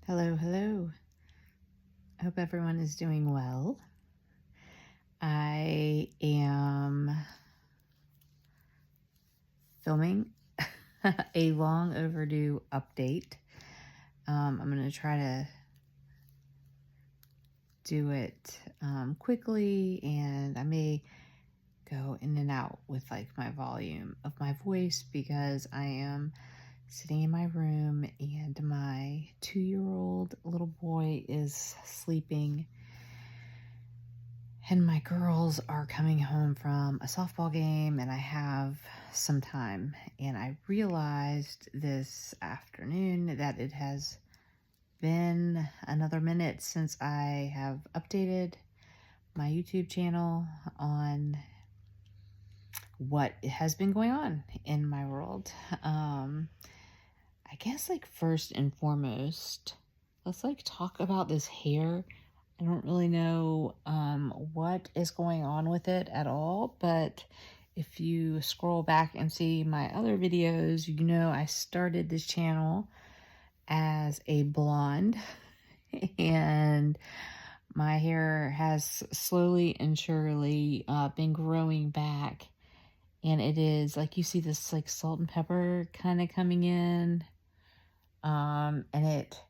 Hello, hello. I hope everyone is doing well. I am filming a long overdue update. I'm going to try to do it quickly, and I may go in and out with like my volume of my voice because I am sitting in my room and my 2-year-old little boy is sleeping. And my girls are coming home from a softball game, and I have some time. And I realized this afternoon that it has been another minute since I have updated my YouTube channel on what has been going on in my world. I guess, like, first and foremost, let's talk about this hair. I don't really know what is going on with it at all, but if you scroll back and see my other videos, you know I started this channel as a blonde and my hair has slowly and surely been growing back, and it is like you see this like salt and pepper kind of coming in, and it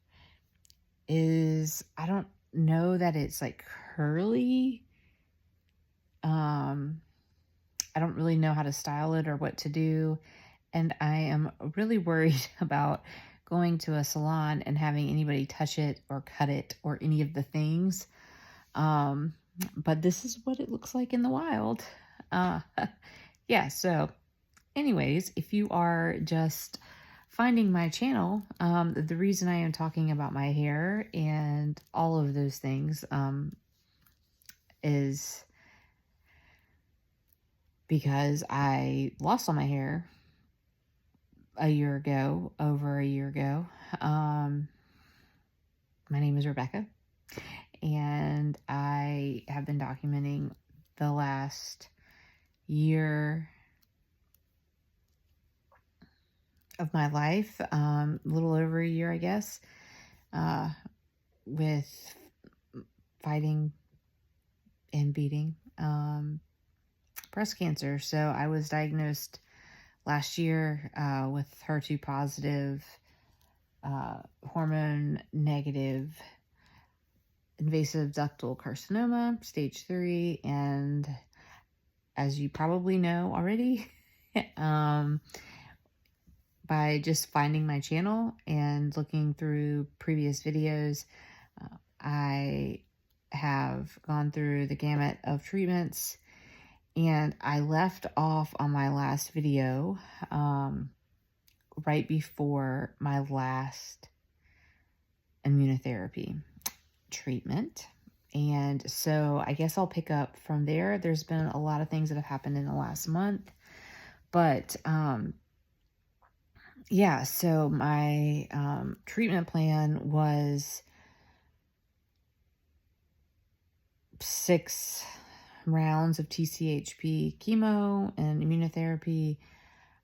is, I don't know that it's like curly. I don't really know how to style it or what to do, and I am really worried about going to a salon and having anybody touch it or cut it or any of the things. But this is what it looks like in the wild. Uh, yeah, so anyways, if you are just finding my channel, the reason I am talking about my hair and all of those things is because I lost all my hair over a year ago. My name is Rebecca, and I have been documenting the last year of my life, a little over a year, I guess, with fighting and beating breast cancer. So I was diagnosed last year with HER2 positive, hormone negative, invasive ductal carcinoma, stage 3. And as you probably know already, by just finding my channel and looking through previous videos, I have gone through the gamut of treatments, and I left off on my last video right before my last immunotherapy treatment. And so I guess I'll pick up from there. There's been a lot of things that have happened in the last month, but yeah, so my treatment plan was 6 rounds of TCHP chemo and immunotherapy.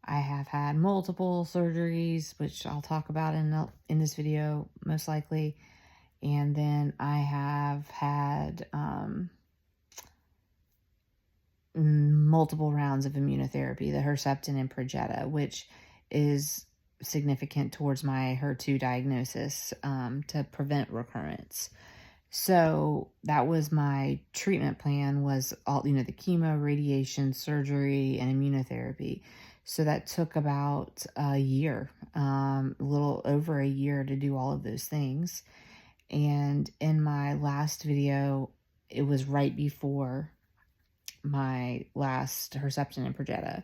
I have had multiple surgeries, which I'll talk about in this video most likely. And then I have had multiple rounds of immunotherapy, the Herceptin and Perjeta, which is significant towards my HER2 diagnosis to prevent recurrence. So that was my treatment plan, was all, the chemo, radiation, surgery, and immunotherapy. So that took about a year, a little over a year to do all of those things. And in my last video, it was right before my last Herceptin and Perjeta.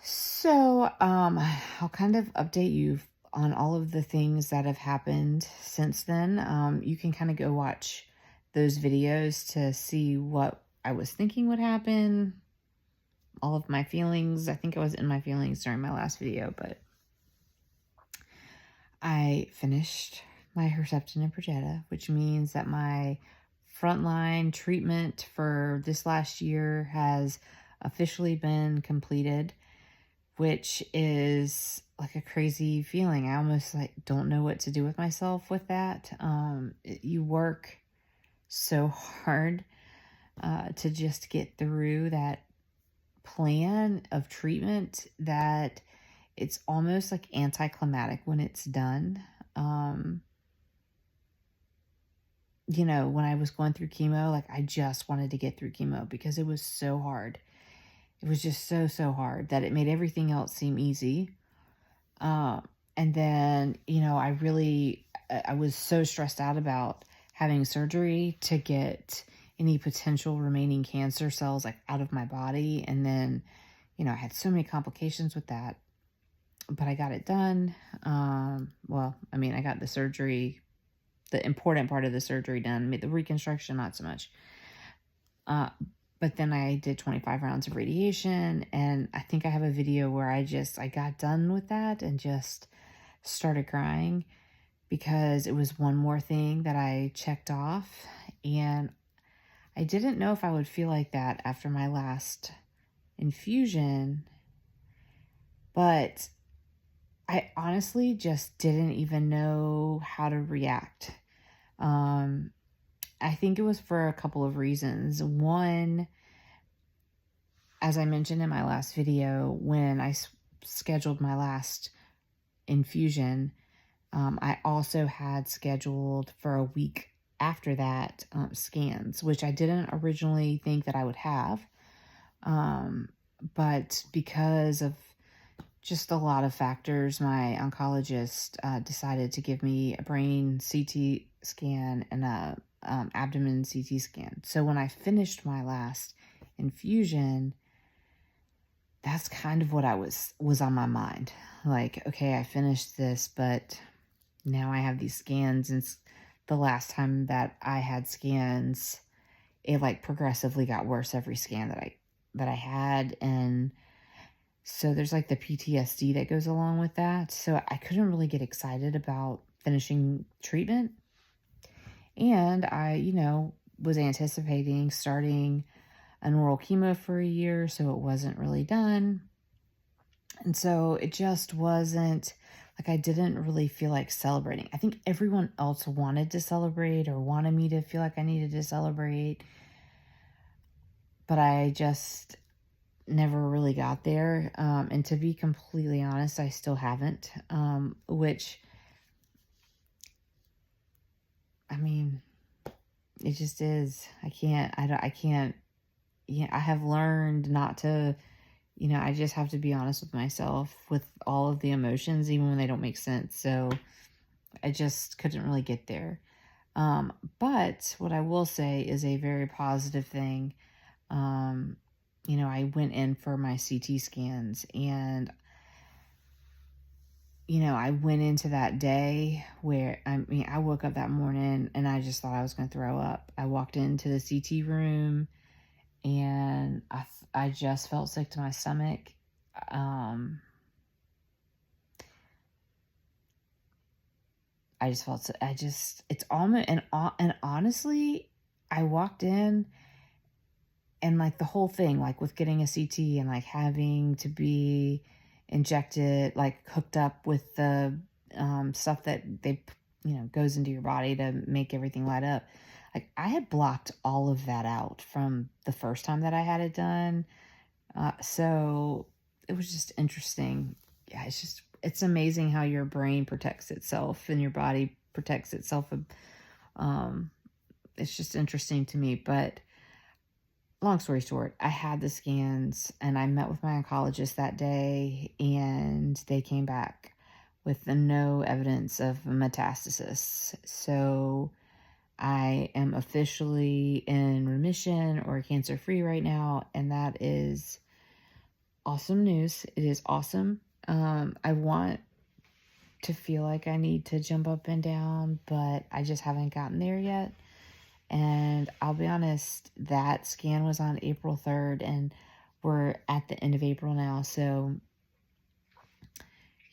So I'll kind of update you on all of the things that have happened since then. You can kind of go watch those videos to see what I was thinking would happen, all of my feelings. I think I was in my feelings during my last video, but I finished my Herceptin and Perjeta, which means that my frontline treatment for this last year has officially been completed. which is like a crazy feeling. I almost like don't know what to do with myself with that. You work so hard to just get through that plan of treatment that it's almost like anticlimactic when it's done. Um, when I was going through chemo, like I just wanted to get through chemo because it was so hard. It was just so, so hard that it made everything else seem easy. And then, I was so stressed out about having surgery to get any potential remaining cancer cells like out of my body. And then, I had so many complications with that, but I got it done. I got the surgery, the important part of the surgery done, the reconstruction, not so much. But then I did 25 rounds of radiation, and I think I have a video where I got done with that and just started crying because it was one more thing that I checked off, and I didn't know if I would feel like that after my last infusion, but I honestly just didn't even know how to react. I think it was for a couple of reasons. One, as I mentioned in my last video, when I scheduled my last infusion, I also had scheduled for a week after that scans, which I didn't originally think that I would have. But because of just a lot of factors, my oncologist decided to give me a brain CT scan and a abdomen CT scan. So when I finished my last infusion, that's kind of what was on my mind. Like, okay, I finished this, but now I have these scans, and the last time that I had scans, it like progressively got worse every scan that I had, and so there's like the PTSD that goes along with that. So I couldn't really get excited about finishing treatment. And I, was anticipating starting an oral chemo for a year, so it wasn't really done. And so it just wasn't like I didn't really feel like celebrating. I think everyone else wanted to celebrate or wanted me to feel like I needed to celebrate, but I just never really got there. And to be completely honest, I still haven't, which, I mean, it just is. I can't, I have learned not to, I just have to be honest with myself with all of the emotions, even when they don't make sense. So I just couldn't really get there. But what I will say is a very positive thing. I went in for my CT scans, and, I went into that day where, I woke up that morning and I just thought I was going to throw up. I walked into the CT room and I just felt sick to my stomach. It's almost, and honestly, I walked in and like the whole thing, like with getting a CT and like having to be injected, like hooked up with the stuff that they, goes into your body to make everything light up. Like I had blocked all of that out from the first time that I had it done. So it was just interesting. Yeah, it's amazing how your brain protects itself and your body protects itself. It's just interesting to me. But long story short, I had the scans and I met with my oncologist that day, and they came back with no evidence of metastasis. So I am officially in remission or cancer-free right now, and that is awesome news. It is awesome. I want to feel like I need to jump up and down, but I just haven't gotten there yet. And I'll be honest, that scan was on April 3rd, and we're at the end of April now. So,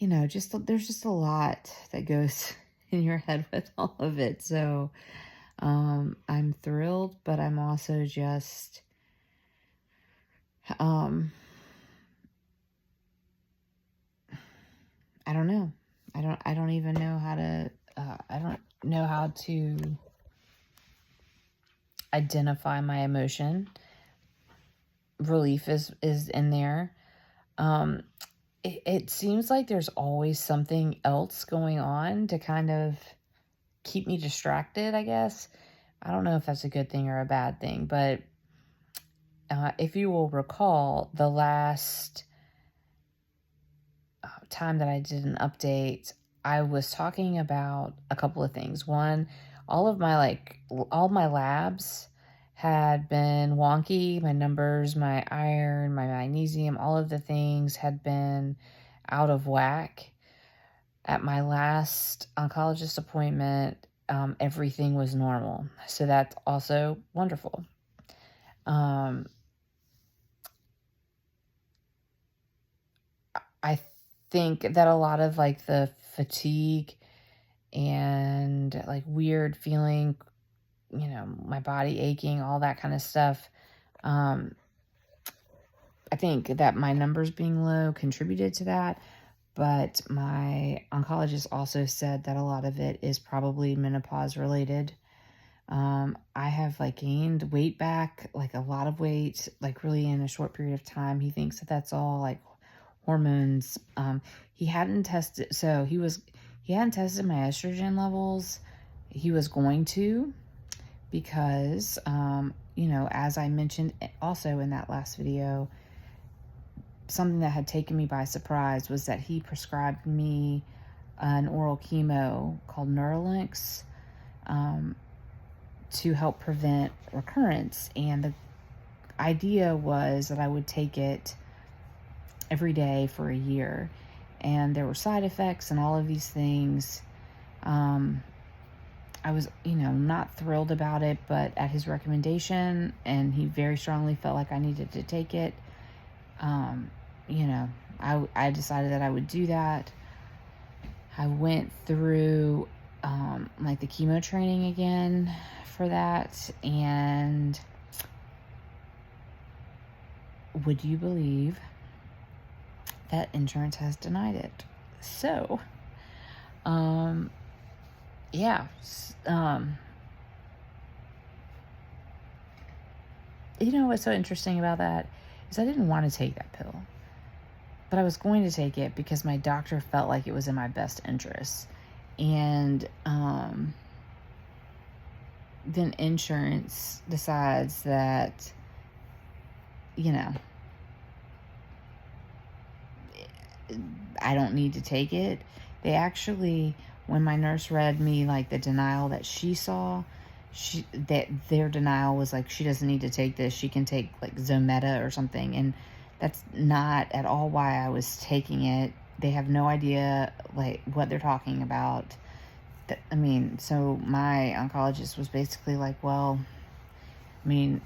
there's just a lot that goes in your head with all of it. So, I'm thrilled, but I'm also just, I don't know. I don't even know how to, I don't know how to identify my emotion. Relief is in there. It seems like there's always something else going on to kind of keep me distracted, I guess. I don't know if that's a good thing or a bad thing, but if you will recall, the last time that I did an update, I was talking about a couple of things. One, all my labs had been wonky. My numbers, my iron, my magnesium, all of the things had been out of whack. At my last oncologist appointment, everything was normal. So that's also wonderful. I think that a lot of like the fatigue and like weird feeling, my body aching, all that kind of stuff. I think that my numbers being low contributed to that, but my oncologist also said that a lot of it is probably menopause related. I have like gained weight back, like a lot of weight, like really in a short period of time. He thinks that that's all like hormones. He hadn't tested my estrogen levels. He was going to, because as I mentioned also in that last video, something that had taken me by surprise was that he prescribed me an oral chemo called Neuralinx to help prevent recurrence. And the idea was that I would take it every day for a year. And there were side effects and all of these things. I was, not thrilled about it, but at his recommendation, and he very strongly felt like I needed to take it, I decided that I would do that. I went through, like the chemo training again for that, and would you believe that insurance has denied it? So, yeah. You know what's so interesting about that is I didn't want to take that pill, but I was going to take it because my doctor felt like it was in my best interest. And then insurance decides that, I don't need to take it. They actually, when my nurse read me like the denial that she saw, their denial was like, she doesn't need to take this. She can take like Zometa or something. And that's not at all why I was taking it. They have no idea like what they're talking about. So my oncologist was basically like, well, you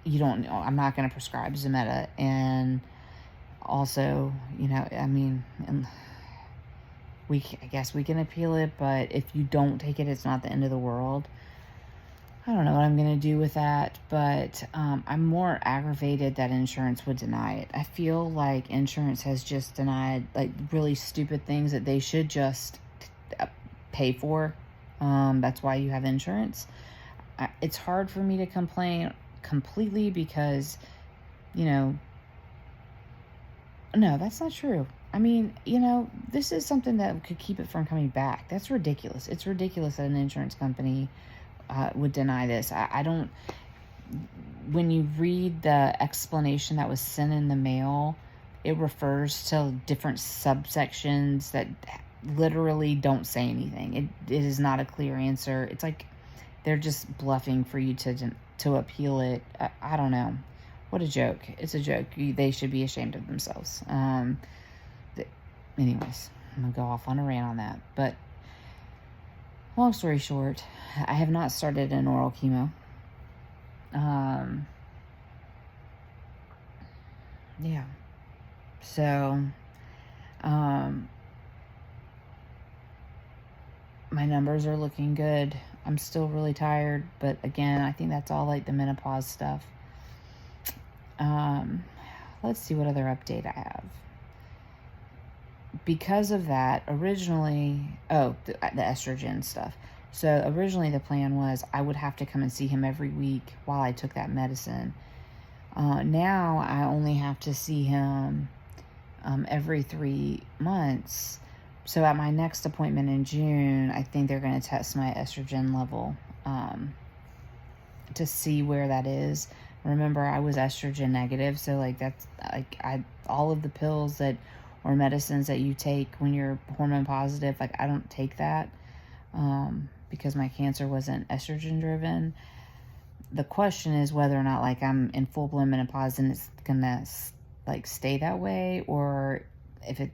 don't know, I'm not going to prescribe Zometa. And also, I guess we can appeal it, but if you don't take it, it's not the end of the world. I don't know what I'm going to do with that, but I'm more aggravated that insurance would deny it. I feel like insurance has just denied like really stupid things that they should just pay for. That's why you have insurance. It's hard for me to complain completely because, no, that's not true. This is something that could keep it from coming back. That's ridiculous. It's ridiculous that an insurance company would deny this. I don't, when you read the explanation that was sent in the mail, it refers to different subsections that literally don't say anything. It is not a clear answer. It's like they're just bluffing for you to appeal it. I don't know. What a joke. It's a joke. They should be ashamed of themselves. Anyways, I'm going to go off on a rant on that. But long story short, I have not started an oral chemo. Yeah. So, my numbers are looking good. I'm still really tired, but again, I think that's all like the menopause stuff. Let's see what other update I have. because of that, originally, the estrogen stuff. So originally the plan was I would have to come and see him every week while I took that medicine. Now I only have to see him every 3 months. So at my next appointment in June, I think they're going to test my estrogen level to see where that is. Remember, I was estrogen negative, so like that's like all of the pills that or medicines that you take when you're hormone positive, like I don't take that because my cancer wasn't estrogen driven. The question is whether or not like I'm in full blown menopause and it's gonna like stay that way, or if it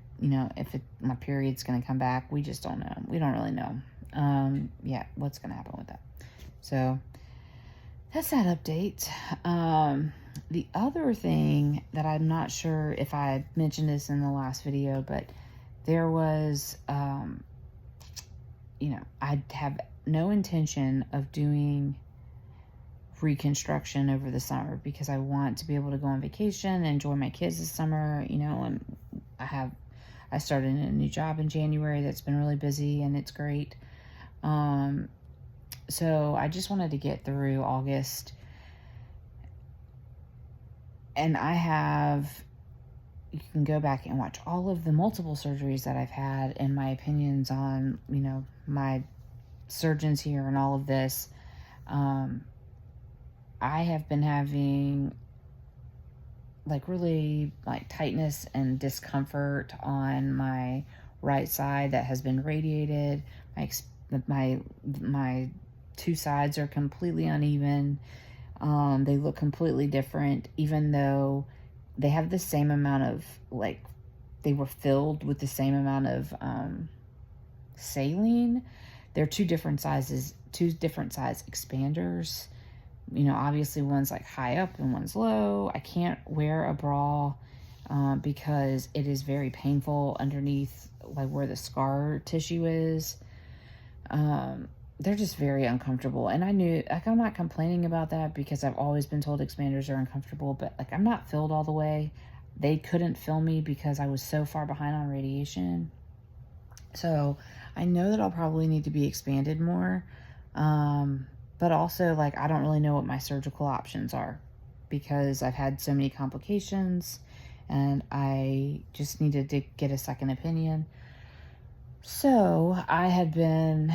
my period's gonna come back. We just don't know. We don't really know what's gonna happen with that. So that's that update. The other thing that I'm not sure if I mentioned this in the last video, but there was, I have no intention of doing reconstruction over the summer because I want to be able to go on vacation and enjoy my kids this summer, and I started a new job in January that's been really busy and it's great. So I just wanted to get through August. And you can go back and watch all of the multiple surgeries that I've had and my opinions on, my surgeons here and all of this. I have been having like really like tightness and discomfort on my right side that has been radiated. My two sides are completely uneven. They look completely different, even though they have the same amount of, like, they were filled with the same amount of saline. They're two different size expanders. Obviously one's like high up and one's low. I can't wear a bra because it is very painful underneath, like where the scar tissue is. They're just very uncomfortable. And I knew, like, I'm not complaining about that because I've always been told expanders are uncomfortable, but like I'm not filled all the way. They couldn't fill me because I was so far behind on radiation. So I know that I'll probably need to be expanded more. But also, like, I don't really know what my surgical options are because I've had so many complications and I just needed to get a second opinion. So I had been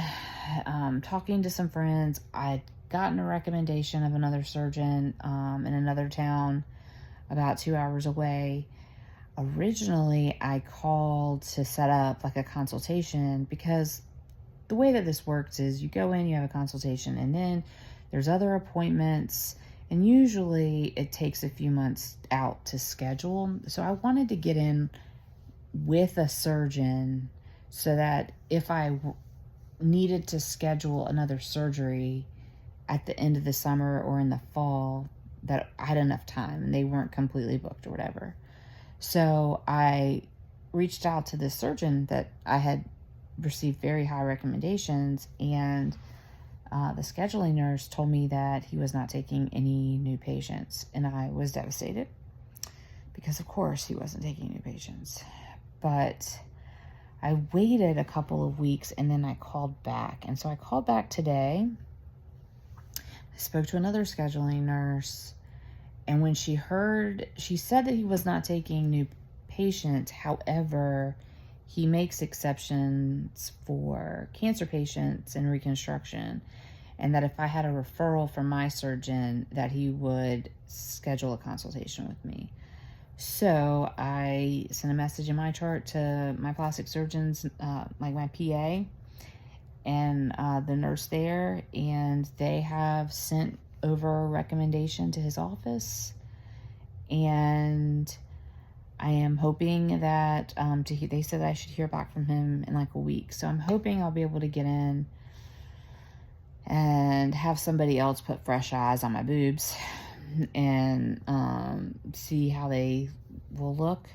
talking to some friends. I'd gotten a recommendation of another surgeon in another town about 2 hours away. Originally, I called to set up like a consultation because the way that this works is you go in, you have a consultation, and then there's other appointments, and usually it takes a few months out to schedule. So I wanted to get in with a surgeon so that if I needed to schedule another surgery at the end of the summer or in the fall, that I had enough time and they weren't completely booked or whatever. So I reached out to this surgeon that I had received very high recommendations, and the scheduling nurse told me that he was not taking any new patients, and I was devastated because of course he wasn't taking new patients. But I waited a couple of weeks and then I called back. And so I called back today. I spoke to another scheduling nurse, and when she said that he was not taking new patients. However, he makes exceptions for cancer patients and reconstruction, and that if I had a referral from my surgeon, that he would schedule a consultation with me. So I sent a message in my chart to my plastic surgeons, like my PA, and the nurse there, and they have sent over a recommendation to his office, and I am hoping that they said that I should hear back from him in like a week. So I'm hoping I'll be able to get in and have somebody else put fresh eyes on my boobs and see how they will look,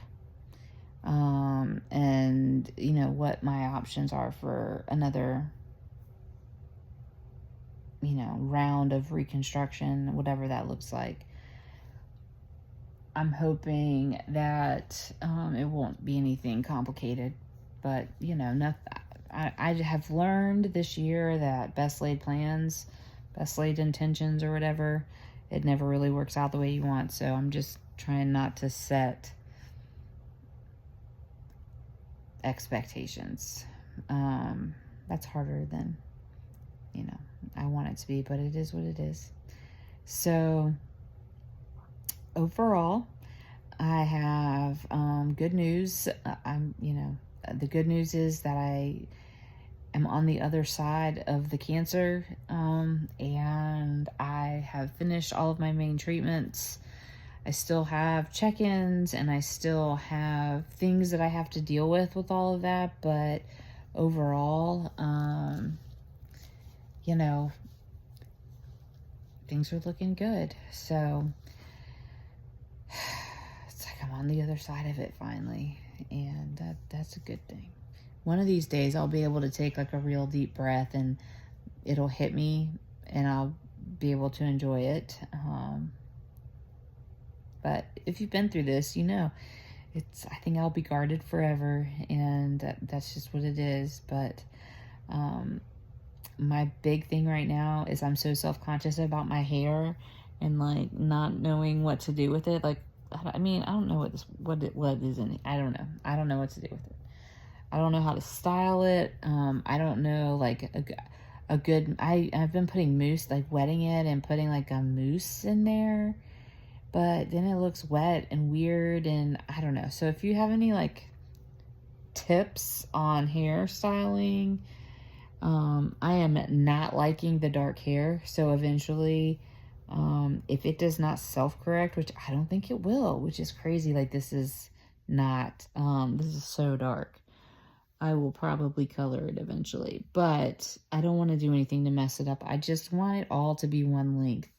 and what my options are for another round of reconstruction, whatever that looks like. I'm hoping that it won't be anything complicated, but nothing. I have learned this year that best laid plans, best laid intentions or whatever, it never really works out the way you want. So I'm just trying not to set expectations. That's harder than, I want it to be, but it is what it is. So overall, I have good news. The good news is that I am on the other side of the cancer, and I have finished all of my main treatments. I still have check-ins and I still have things that I have to deal with all of that, but overall, things are looking good. So it's like I'm on the other side of it finally, and that's a good thing. One of these days I'll be able to take like a real deep breath and it'll hit me and I'll be able to enjoy it. But if you've been through this, I think I'll be guarded forever, and that's just what it is. But my big thing right now is I'm so self-conscious about my hair and like not knowing what to do with it. Like, I don't know what is in it. I don't know. I don't know what to do with it. I don't know how to style it. I don't know like a good, I've been putting mousse, like wetting it and putting like a mousse in there, but then it looks wet and weird, and I don't know. So if you have any like tips on hair styling, I am not liking the dark hair. So eventually, if it does not self-correct, which I don't think it will, which is crazy. Like this is not, this is so dark. I will probably color it eventually, but I don't want to do anything to mess it up. I just want it all to be one length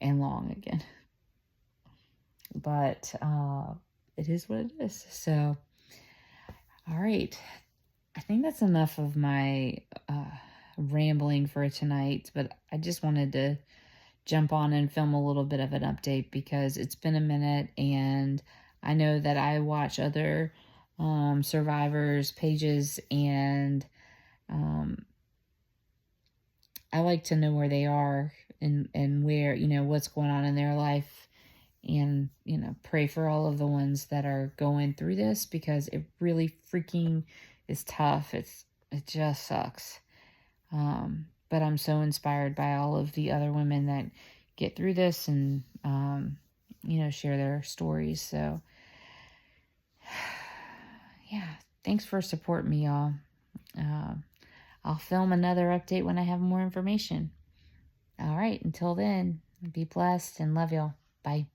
and long again. But it is what it is. So, all right. I think that's enough of my rambling for tonight, but I just wanted to jump on and film a little bit of an update because it's been a minute, and I know that I watch other survivors pages, and I like to know where they are and where, what's going on in their life, and, pray for all of the ones that are going through this because it really freaking is tough. It just sucks. But I'm so inspired by all of the other women that get through this and, share their stories. So yeah, thanks for supporting me, y'all. I'll film another update when I have more information. All right, until then, be blessed and love y'all. Bye.